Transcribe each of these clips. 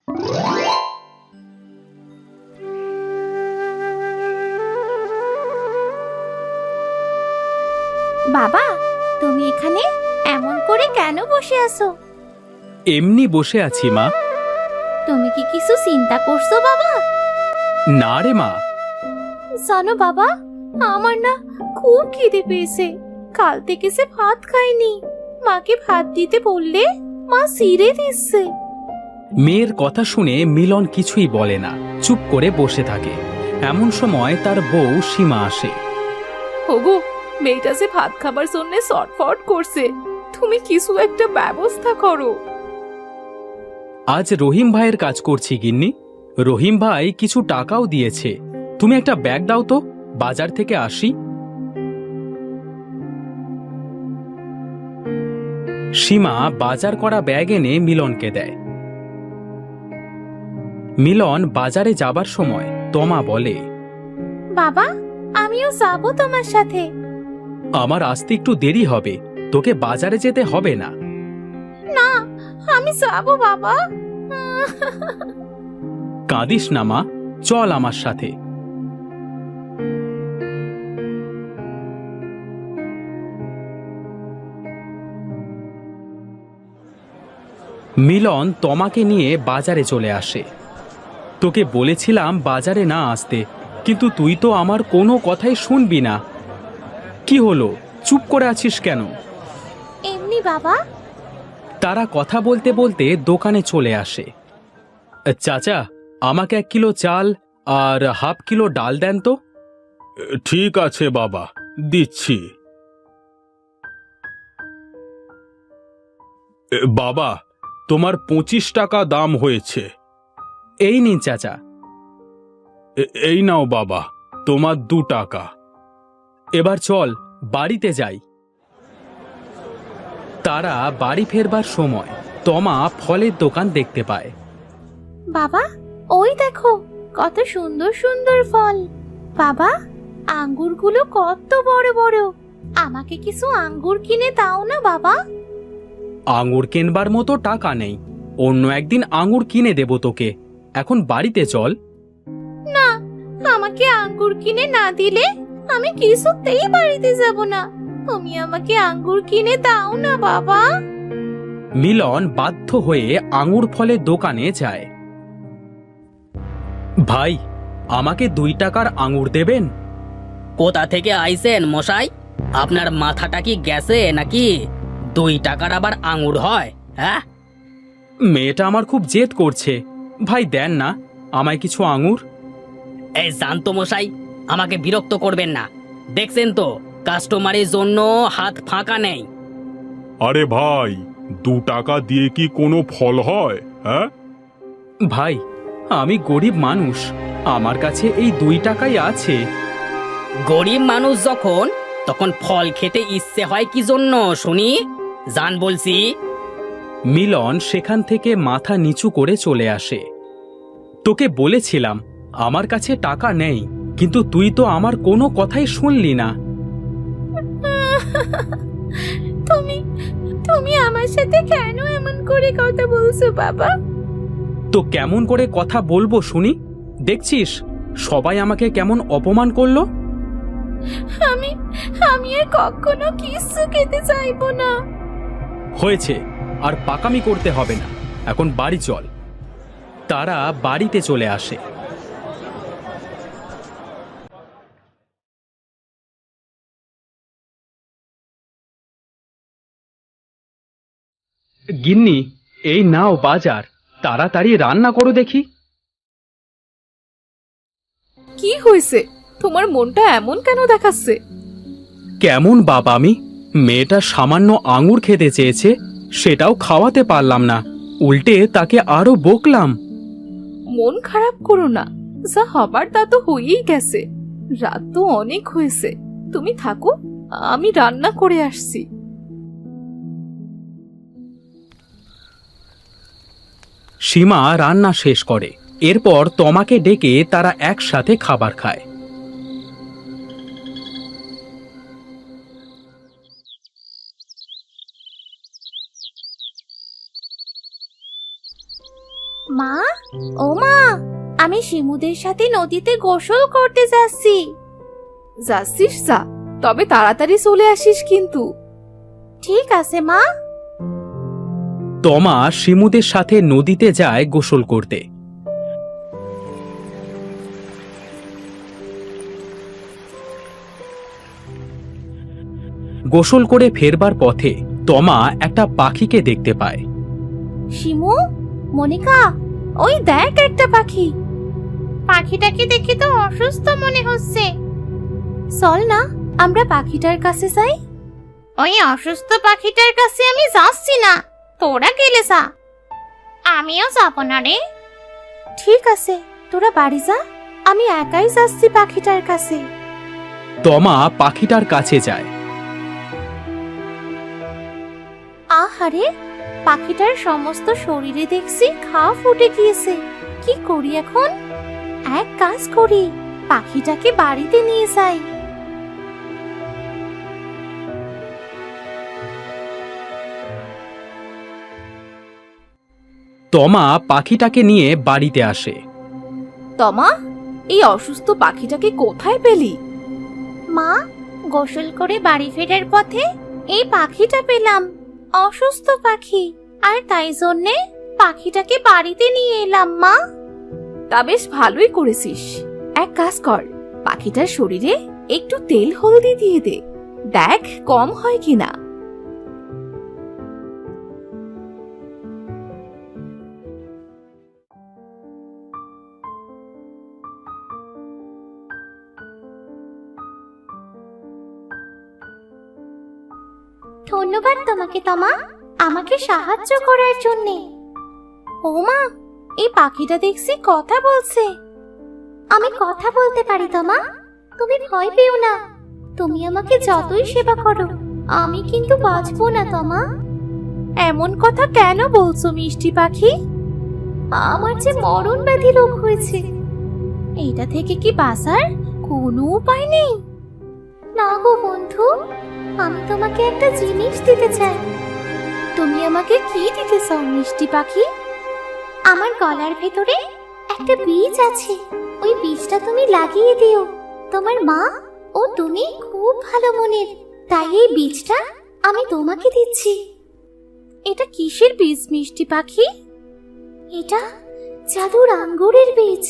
বাবা, তুমি এখানে এমন করে কেন বসে আছো? এমনি বসে আছি মা। তুমি কি কিছু চিন্তা করছো বাবা? না রে মা। জানো বাবা, আমার না খুব খিদে পেয়েছে। কাল থেকে সে ভাত খাইনি। মাকে ভাত দিতে বললে মা ছিঁড়ে দিচ্ছে। মেয়ের কথা শুনে মিলন কিছুই বলে না, চুপ করে বসে থাকে। এমন সময় তার বউ সীমা আসে। ওগো, মেয়েটা যে ভাত খাবার জন্য শর্টফট করছে, তুমি কিছু একটা ব্যবস্থা করো। আজ রহিম ভাইয়ের কাজ করছি গিন্নি। রহিম ভাই কিছু টাকাও দিয়েছে। তুমি একটা ব্যাগ দাও তো, বাজার থেকে আসি। সীমা বাজার করা ব্যাগ এনে মিলনকে দেয়। মিলন বাজারে যাবার সময় তমা বলে, বাবা, আমিও যাবো তোমার সাথে। আমার আসতে একটু দেরি হবে, তোকে বাজারে যেতে হবে না। না, আমি যাবো বাবা। কাঁদিস না মা, চল আমার সাথে। মিলন তমাকে নিয়ে বাজারে চলে আসে। তোকে বলেছিলাম বাজারে না আসতে, কিন্তু তুই তো আমার কোনো কথাই শুনবি না। কি হলো, চুপ করে আছিস কেন? এমনি বাবা। তারা কথা বলতে বলতে দোকানে চলে আসে। চাচা, আমাকে 1 কিলো চাল আর হাফ কিলো ডাল দেন তো। ঠিক আছে বাবা, দিচ্ছি। বাবা, তোমার 25 টাকা দাম হয়েছে। এই নিন চাচা। এই নাও বাবা, তোমার 2 টাকা। এবার চল বাড়িতে যাই। তারা বাড়ি ফেরবার সময় তমা ফলের দোকান দেখতে পায়। বাবা, ওই দেখো কত সুন্দর সুন্দর ফল। বাবা, আঙ্গুরগুলো কত বড় বড়। আমাকে কিছু আঙ্গুর কিনে দাও না বাবা। আঙুর কেনবার মতো টাকা নেই, অন্য একদিন আঙুর কিনে দেব তোকে। এখন বাড়িতে চল। না, আমাকে আঙ্গুর কিনে না দিলে আমি কিছুতেই বাড়িতে যাব না। তুমি আমাকে আঙ্গুর কিনে দাও না বাবা। মিলন বাধ্য হয়ে আঙুর ফলের দোকানে যায়। ভাই, আমাকে 2 টাকার আঙুর দেবেন? কোথা থেকে আইছেন মশাই? আপনার মাথাটা কি গেছে নাকি? 2 টাকার আবার আঙুর হয়? হ্যাঁ, মেয়েটা আমার খুব জেদ করছে। ভাই দেন না আমায় কিছু আঙুর। এই জানতো মশাই, আমাকে বিরক্ত করবেন না। দেখছেন তো কাস্টমারের জন্য হাত ফাঁকা নেই। আরে ভাই, 2 টাকা দিয়ে কি কোনো ফল হয়? হ্যাঁ, ভাই, আমি গরিব মানুষ, আমার কাছে এই 2 টাকাই আছে। গরিব মানুষ যখন, তখন ফল খেতে ইচ্ছে হয় কি জন্য শুনি? জান বলছি। মিলন সেখান থেকে মাথা নিচু করে চলে আসে। তোকে বলেছিলাম আমার কাছে টাকা নেই, কিন্তু তুই তো আমার কোনো কথাই শুনলি না। তুমি তুমি আমার সাথে কেন এমন করে কথা বলছো বাবা? তো কেমন করে কথা বলবো শুনি? দেখছিস সবাই আমাকে কেমন অপমান করলো। আমি আমি আর কখনো কিছু খেতে চাইবো না। হয়েছে, আর পাকামি করতে হবে না, এখন বাড়ি চল। তারা বাড়িতে চলে আসে। গিন্নি, এই নাও বাজার, তাড়াতাড়ি রান্না করো দেখি। কি হয়েছে? তোমার মনটা এমন কেন দেখাচ্ছে? কেমন বাবা আমি? মেয়েটা সামান্য আঙুর খেতে চেয়েছে, সেটাও খাওয়াতে পারলাম না, উল্টে তাকে আরো বকলাম। মন খারাপ করো না, যা হবার তা তো হয়েই গেছে। রাত তো অনেক হয়েছে, তুমি থাকো, আমি রান্না করে আসছি। সীমা রান্না শেষ করে, এরপর তমাকে ডেকে তারা একসাথে খাবার খায়। মা, ও মা, আমি শিমুদের সাথে নদীতে গোসল করতে যাচ্ছি। যাচ্ছিস যা, তবে তাড়াতাড়ি চলে আসিস কিন্তু। ঠিক আছে মা। তমা শিমুদের সাথে নদীতে যায় গোসল করতে। গোসল করে ফেরবার পথে তমা একটা পাখিকে দেখতে পায়। শিমু, মনিকা, ওই দেখ একটা পাখি। পাখিটাকে দেখে তো অসুস্থ মনে হচ্ছে। চল না, আমরা পাখিটার কাছে যাই। ওই অসুস্থ পাখিটার কাছে আমি যাচ্ছি না, তোরা গেলে যা। আমিও যাব না রে। ঠিক আছে, তোরা বাড়ি যা, আমি একাই যাচ্ছি পাখিটার কাছে। তমা পাখিটার কাছে যায়। আহারে, পাখিটার সমস্ত শরীরে দেখছি ঘা ফুটে গিয়েছে। কি করি এখন? এক কাজ করি, পাখিটাকে বাড়িতে নিয়ে যাই। তমা পাখিটাকে নিয়ে বাড়িতে আসে। তমা, এই অসুস্থ পাখিটাকে কোথায় পেলি? মা, গোসল করে বাড়ি ফেরার পথে এই পাখিটা পেলাম। অসুস্থ পাখি, আর তাই জন্যে পাখিটাকে বাড়িতে নিয়ে এলাম মা। তা বেশ ভালোই করেছিস। এক কাজ কর, পাখিটার শরীরে একটু তেল হলদি দিয়ে দে, দেখ কম হয় কিনা। ধন্যবাদ তোমাকে তমা, আমাকে সাহায্য করার জন্যে। ও মা, এই পাখিটা দেখছি কথা বলছে। আমি কথা বলতে পারি তমা, তুমি ভয় পেও না। তুমি আমাকে যতই সেবা করো, আমি কিন্তু বাঁচবো না তমা। এমন কথা কেন বলছো মিষ্টি পাখি? আমার যে মরণ ব্যাধি রোগ হয়েছে, এটা থেকে কি বাঁচার কোনো উপায় নেই? না গো বন্ধু, আমি তোমাকে একটা জিনিস দিতে চাই। তুমি আমাকে কি দিতে চাও মিষ্টি পাখি? আমার গলার ভেতরে একটা বীজ আছে, ওই বীজটা তুমি লাগিয়ে দিও। তোমার মা ও তুমি খুব ভালো মনের, তাই এই বীজটা আমি তোমাকে দিচ্ছি। এটা কিসের বীজ মিষ্টি পাখি? এটা জাদুর আঙ্গুরের বীজ।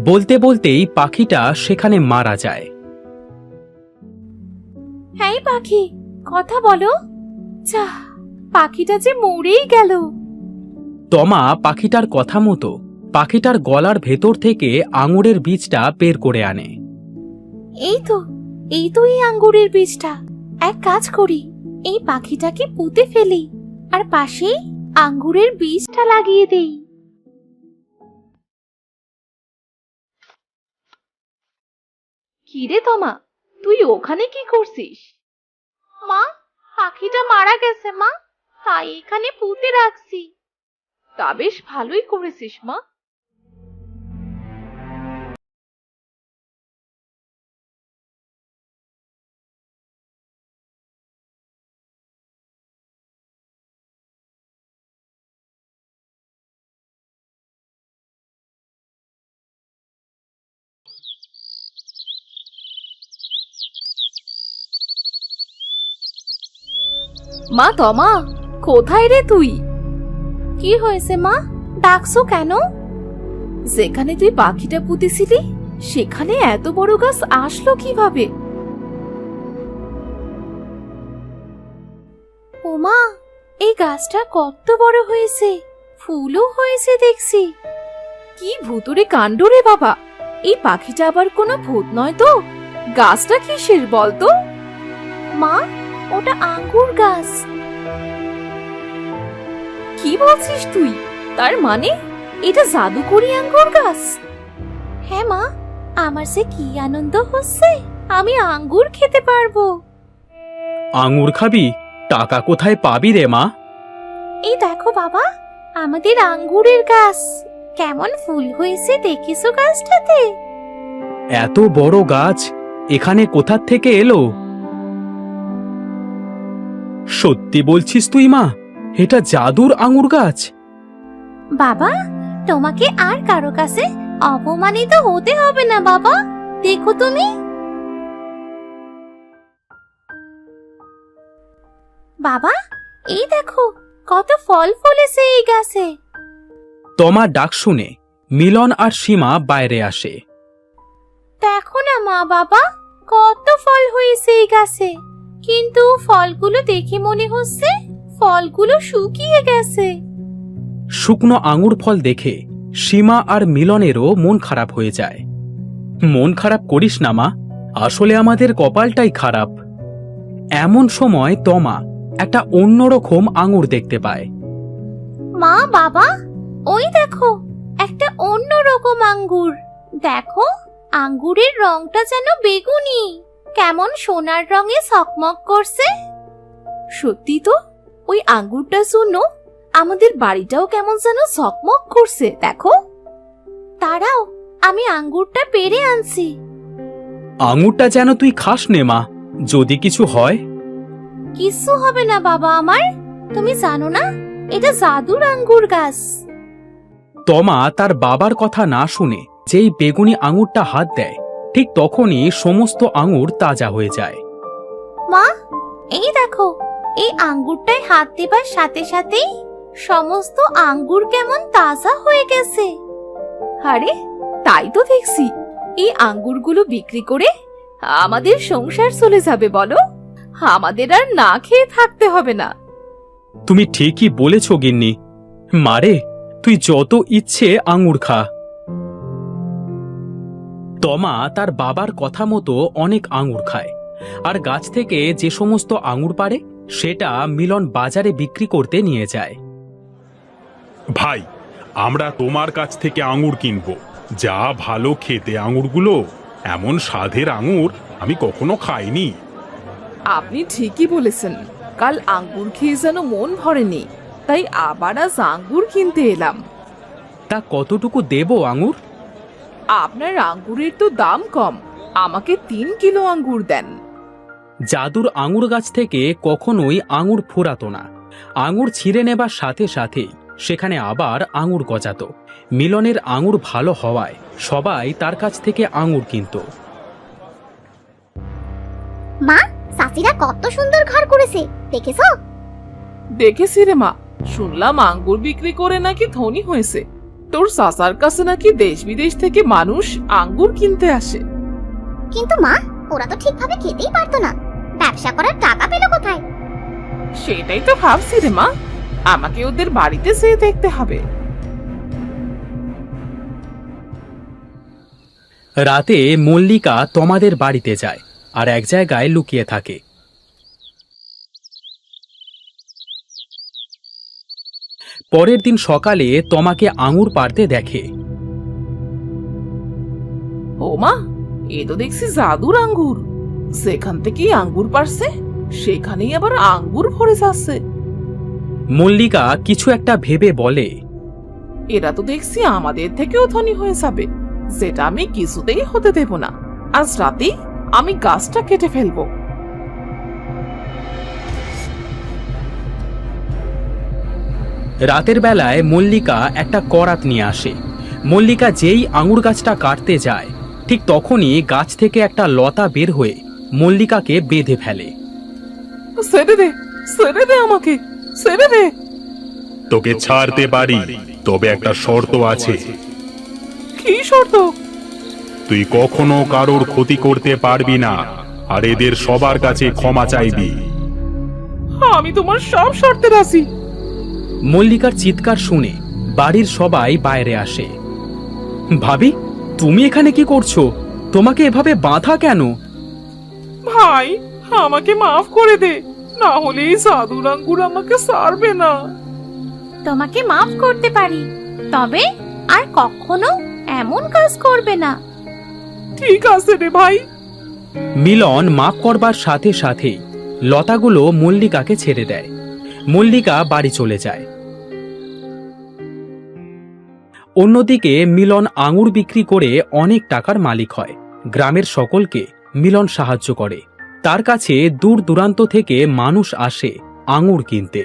বলতে বলতেই পাখিটা সেখানে মারা যায়। হ্যাঁ পাখি, কথা বলো। যা, পাখিটা যে মরেই গেল। তমা পাখিটার কথা মতো পাখিটার গলার ভেতর থেকে আঙুরের বীজটা বের করে আনে। এই তো এই আঙ্গুরের বীজটা। এক কাজ করি, এই পাখিটাকে পুঁতে ফেলি আর পাশেই আঙ্গুরের বীজটা লাগিয়ে দেই। কিরে তমা, তুই ওখানে কি করছিস? মা, পাখিটা মারা গেছে মা, তাই এখানে পুঁতে রাখছি। তা বেশ ভালোই করেছিস মা। মা তমা, কোথায় রে তুই? কি হয়েছে মা, ডাকছো কেন? যেখানে তুই পাখিটা পুঁতেছিলি সেখানে এত বড় গাছ আসলো কিভাবে? ও মা, এই গাছটা কত বড় হয়েছে, ফুলও হয়েছে দেখছি। কি ভুতুরে কাণ্ড রে বাবা! এই পাখিটা আবার কোনো ভূত নয় তো? গাছটা কিসের বলতো? মা, ওটা আঙ্গুর গাছ। কি বলছিস তুই? তার মানে এটা জাদুকরি আঙ্গুর গাছ? হ্যাঁ মা, আমার সে কি আনন্দ হচ্ছে, আমি আঙ্গুর খেতে পারবো। আঙুর খাবি? টাকা কোথায় পাবি রে মা? এই দেখো বাবা, আমাদের আঙ্গুরের গাছ কেমন ফুল হয়েছে দেখিছো গাছটাতে? এত বড় গাছ এখানে কোথা থেকে এলো? সত্যি বলছিস তুই মা? এটা জাদুর আঙুর গাছ? বাবা, তোমাকে আর কারো কাছে অপমানিত হতে হবে না বাবা। দেখো তুমি, বাবা, এই দেখো কত ফল ফলেছে এই গাছে। তমা ডাক শুনে মিলন আর সীমা বাইরে আসে। দেখো না মা বাবা, কত ফল হয়েছে এই গাছে, কিন্তু ফলগুলো দেখে মনে হচ্ছে ফলগুলো শুকিয়ে গেছে। শুকনো আঙুর ফল দেখে সীমা আর মিলনেরও মন খারাপ হয়ে যায়। মন খারাপ করিস না মা, আসলে আমাদের কপালটাই খারাপ। এমন সময় তমা একটা অন্যরকম আঙুর দেখতে পায়। মা বাবা, ওই দেখো একটা অন্য রকম আঙ্গুর। দেখো, আঙ্গুরের রংটা যেন বেগুনি, কেমন সোনার রঙে চকমক করছে। সত্যি তো, ওই আঙ্গুরটা শুনো, আমাদের বাড়িটাও কেমন যেন ঝকমক করছে। দেখো, দাঁড়াও, আমি আঙ্গুরটা পেড়ে আনছি। আঙুরটা যেন তুই খাস নে মা, যদি কিছু হয়। কিচ্ছু হবে না বাবা আমার, তুমি জানো না এটা জাদুর আঙ্গুর গাছ। তমা তার বাবার কথা না শুনে যেই বেগুনি আঙুরটা হাত দেয়, ঠিক তখনই সমস্ত আঙুর তাজা হয়ে যায়। মা, এই দেখো, এই আঙ্গুরটায় হাত দেবার সাথে সাথেই সমস্ত আঙ্গুর কেমন তাজা হয়ে গেছে। আরে তাই তো দেখছি, এই আঙ্গুরগুলো বিক্রি করে আমাদের সংসার চলে যাবে বলো, আমাদের আর না খেয়ে থাকতে হবে না। তুমি ঠিকই বলেছ গিন্নি। মারে, তুই যত ইচ্ছে আঙুর খা। তমা তার বাবার কথা মতো অনেক আঙুর খায়, আর গাছ থেকে যে সমস্ত আঙুর পারে সেটা মিলন বাজারে বিক্রি করতে নিয়ে যায়। ভাই, আমরা তোমার কাছ থেকে আঙুর কিনবো। যা ভালো খেতে আঙুরগুলো, এমন স্বাদের আঙুর আমি কখনো খাইনি। আপনি ঠিকই বলেছেন, কাল আঙ্গুর খেয়ে যেন মন ভরেনি, তাই আবার আজ আঙ্গুর কিনতে এলাম। তা কতটুকু দেব আঙুর? আপনার আঙ্গুরের তো দাম কম, আমাকে 3 কিলো আঙ্গুর দেন। জাদুর আঙুর গাছ থেকে কখনোই আঙুর ফুরাতো না। আঙুর ছিঁড়ে নেবার সাথে সাথেই সেখানে আবার আঙুর গজাতো। মিলনের আঙুর ভালো হওয়ায় সবাই তার কাছ থেকে আঙুর কিনত। মা, চাচিরা কত সুন্দর ঘর করেছে, দেখেছো? দেখেছি রে মা, শুনলাম আঙ্গুর বিক্রি করে নাকি ধনী হয়েছে। তোর চাচার কাছে নাকি দেশ বিদেশ থেকে মানুষ আঙ্গুর কিনতে আসে। কিন্তু মা, ওরা তো ঠিকভাবে খেতেই পারতো না, ব্যবসা করার টাকা পেল কোথায়? সেটাই তো ভাবছি রে মা, আমাকে ওদের বাড়িতে যেয়ে দেখতে হবে। রাতে মল্লিকা তমাদের বাড়িতে যায় আর এক জায়গায় লুকিয়ে থাকে। পরের দিন সকালে তমাকে আঙুর পাড়তে দেখে। ও মা, এ তো দেখছি জাদুর আঙ্গুর। সেখান থেকেই আঙ্গুর পারছে, সেখানেই আবার আঙ্গুর ভরে যাচ্ছে। মল্লিকা কিছু একটা ভেবে বলে, এরা তো দেখছি আমাদের থেকেও ধনী হয়ে যাবে, যেটা আমি কিছুতেই হতে দেব না। আজ রাতেই আমি গাছটা কেটে ফেলবো। রাতের বেলায় মল্লিকা একটা করাত নিয়ে আসে। মল্লিকা যেই আঙুর গাছটা কাটতে যায়, ঠিক তখনই গাছ থেকে একটা লতা বের হয়ে মল্লিকাকে বেঁধে ফেলে। ছেড়ে দে, ছেড়ে দে আমাকে, ছেড়ে দে। তোকে ছাড়তে পারি, তবে একটা শর্ত আছে। কি শর্ত? তুই কখনো কারোর ক্ষতি করতে পারবি না, আর এদের সবার কাছে ক্ষমা চাইবি। আমি তোমার সব শর্তে রাজি। মল্লিকার চিৎকার শুনে বাড়ির সবাই বাইরে আসে। ভাবি, তুমি এখানে কি করছো? তোমাকে এভাবে বাঁধা কেন? ভাই, আমাকে মাফ করে দে, না হলে এই জাদুর আঙ্গুর আমাকে ছাড়বে না। তোমাকে মাফ করতে পারি, তবে আর কখনো এমন কাজ করবে না। ঠিক আছে রে ভাই। মিলন মাফ করবার সাথে সাথেই লতাগুলো মল্লিকাকে ছেড়ে দেয়। মল্লিকা বাড়ি চলে যায়। অন্যদিকে মিলন আঙুর বিক্রি করে অনেক টাকার মালিক হয়। গ্রামের সকলকে মিলন সাহায্য করে। তার কাছে দূর দূরান্ত থেকে মানুষ আসে আঙুর কিনতে।